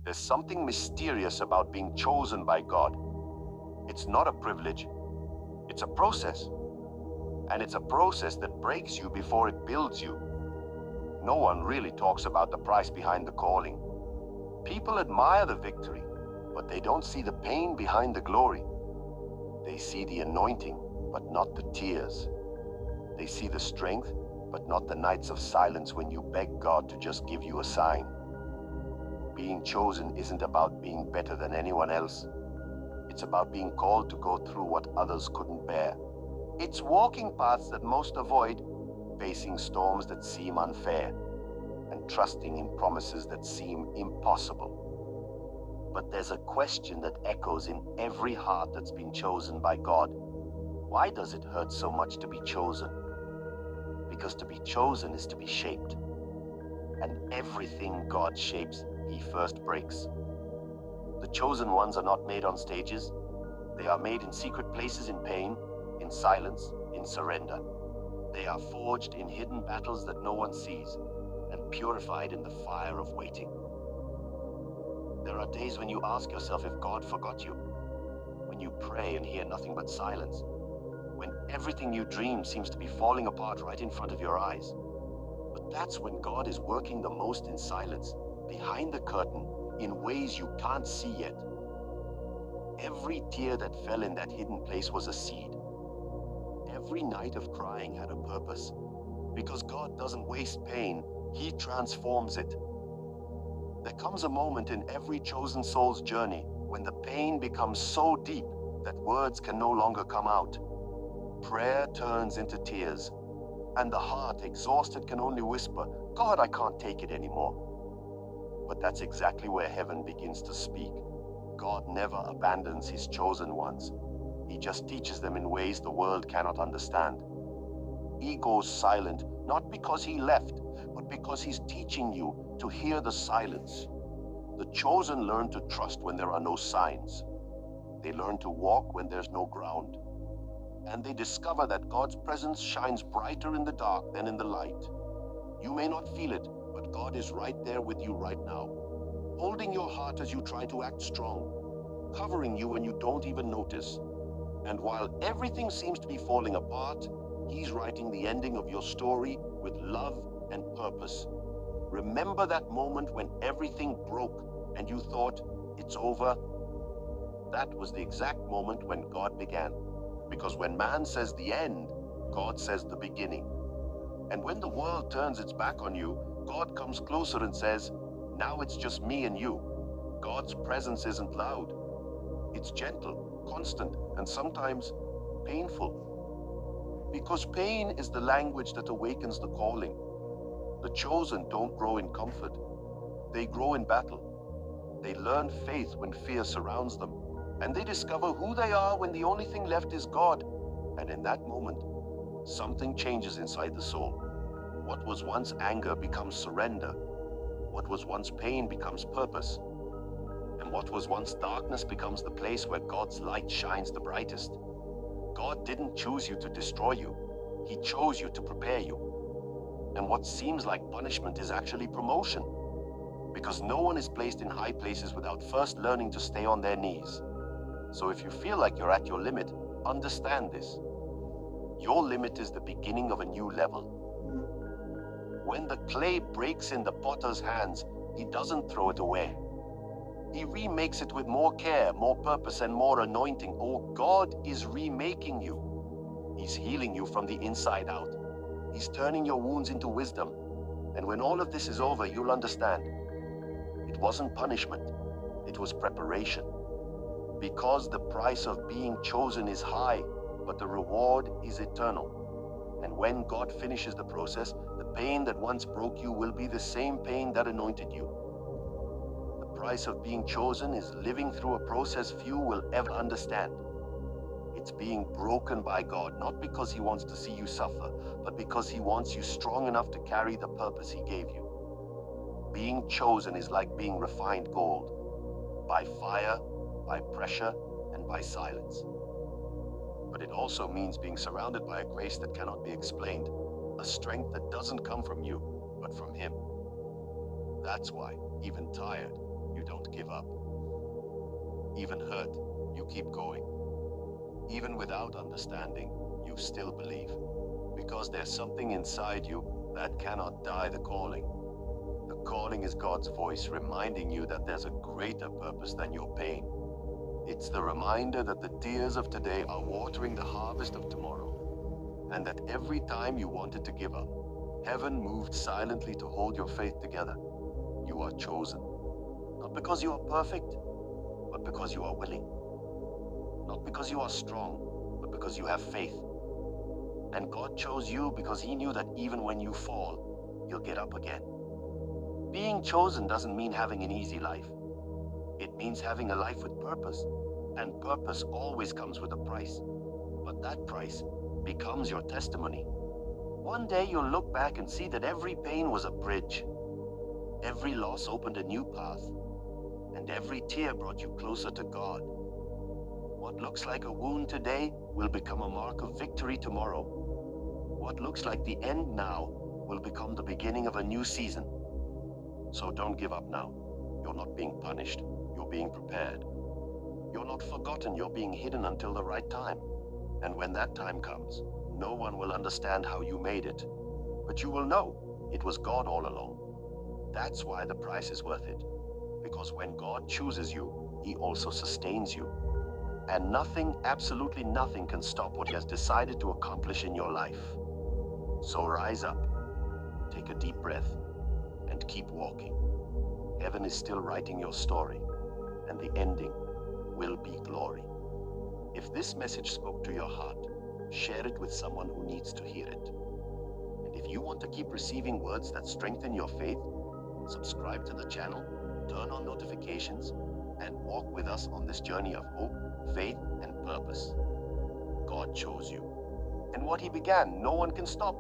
There's something mysterious about being chosen by God. It's not a privilege, it's a process. And it's a process that breaks you before it builds you. No one really talks about the price behind the calling. People admire the victory, but they don't see the pain behind the glory. They see the anointing, but not the tears. They see the strength, but not the nights of silence when you beg God to just give you a sign. Being chosen isn't about being better than anyone else. It's about being called to go through what others couldn't bear. It's walking paths that most avoid, facing storms that seem unfair, and trusting in promises that seem impossible. But there's a question that echoes in every heart that's been chosen by God. Why does it hurt so much to be chosen? Because to be chosen is to be shaped. And everything God shapes, He first breaks. The chosen ones are not made on stages. They are made in secret places, in pain, in silence, in surrender. They are forged in hidden battles that no one sees, and purified in the fire of waiting. There are days when you ask yourself if God forgot you, when you pray and hear nothing but silence, when everything you dream seems to be falling apart right in front of your eyes. But that's when God is working the most, in silence, behind the curtain, in ways you can't see yet. Every tear that fell in that hidden place was a seed. Every night of crying had a purpose. Because God doesn't waste pain, He transforms it. There comes a moment in every chosen soul's journey when the pain becomes so deep that words can no longer come out. Prayer turns into tears, and the heart, exhausted, can only whisper, "God, I can't take it anymore." But that's exactly where heaven begins to speak. God never abandons His chosen ones. He just teaches them in ways the world cannot understand. He goes silent, not because He left, but because He's teaching you to hear the silence. The chosen learn to trust when there are no signs. They learn to walk when there's no ground. And they discover that God's presence shines brighter in the dark than in the light. You may not feel it, but God is right there with you right now, holding your heart as you try to act strong, covering you when you don't even notice. And while everything seems to be falling apart, He's writing the ending of your story with love and purpose. Remember that moment when everything broke and you thought, "It's over"? That was the exact moment when God began. Because when man says the end, God says the beginning. And when the world turns its back on you, God comes closer and says, "Now it's just me and you." God's presence isn't loud. It's gentle, constant, and sometimes painful. Because pain is the language that awakens the calling. The chosen don't grow in comfort. They grow in battle. They learn faith when fear surrounds them. And they discover who they are when the only thing left is God. And in that moment, something changes inside the soul. What was once anger becomes surrender. What was once pain becomes purpose. And what was once darkness becomes the place where God's light shines the brightest. God didn't choose you to destroy you. He chose you to prepare you. And what seems like punishment is actually promotion. Because no one is placed in high places without first learning to stay on their knees. So if you feel like you're at your limit, understand this. Your limit is the beginning of a new level. When the clay breaks in the potter's hands, he doesn't throw it away. He remakes it with more care, more purpose, and more anointing. Oh, God is remaking you. He's healing you from the inside out. He's turning your wounds into wisdom. And when all of this is over, you'll understand. It wasn't punishment. It was preparation. Because the price of being chosen is high, but the reward is eternal. And when God finishes the process, the pain that once broke you will be the same pain that anointed you. The price of being chosen is living through a process few will ever understand. It's being broken by God, not because He wants to see you suffer, but because He wants you strong enough to carry the purpose He gave you. Being chosen is like being refined gold, by fire, by pressure, and by silence. But it also means being surrounded by a grace that cannot be explained, a strength that doesn't come from you, but from Him. That's why, even tired, you don't give up. Even hurt, you keep going. Even without understanding, you still believe. Because there's something inside you that cannot die the calling. The calling is God's voice reminding you that there's a greater purpose than your pain. It's the reminder that the tears of today are watering the harvest of tomorrow, and that every time you wanted to give up, heaven moved silently to hold your faith together. You are chosen, not because you are perfect, but because you are willing. Not because you are strong, but because you have faith. And God chose you because He knew that even when you fall, you'll get up again. Being chosen doesn't mean having an easy life. It means having a life with purpose, and purpose always comes with a price. But that price becomes your testimony. One day you'll look back and see that every pain was a bridge. Every loss opened a new path, and every tear brought you closer to God. What looks like a wound today will become a mark of victory tomorrow. What looks like the end now will become the beginning of a new season. So don't give up now. You're not being punished, you're being prepared. You're not forgotten, you're being hidden until the right time. And when that time comes, no one will understand how you made it. But you will know it was God all along. That's why the price is worth it. Because when God chooses you, He also sustains you. And nothing, absolutely nothing, can stop what He has decided to accomplish in your life. So rise up, take a deep breath, and keep walking. Heaven is still writing your story, and the ending will be glory. If this message spoke to your heart, share it with someone who needs to hear it. And if you want to keep receiving words that strengthen your faith, subscribe to the channel, turn on notifications, and walk with us on this journey of hope, faith, and purpose. God chose you. And what He began, no one can stop.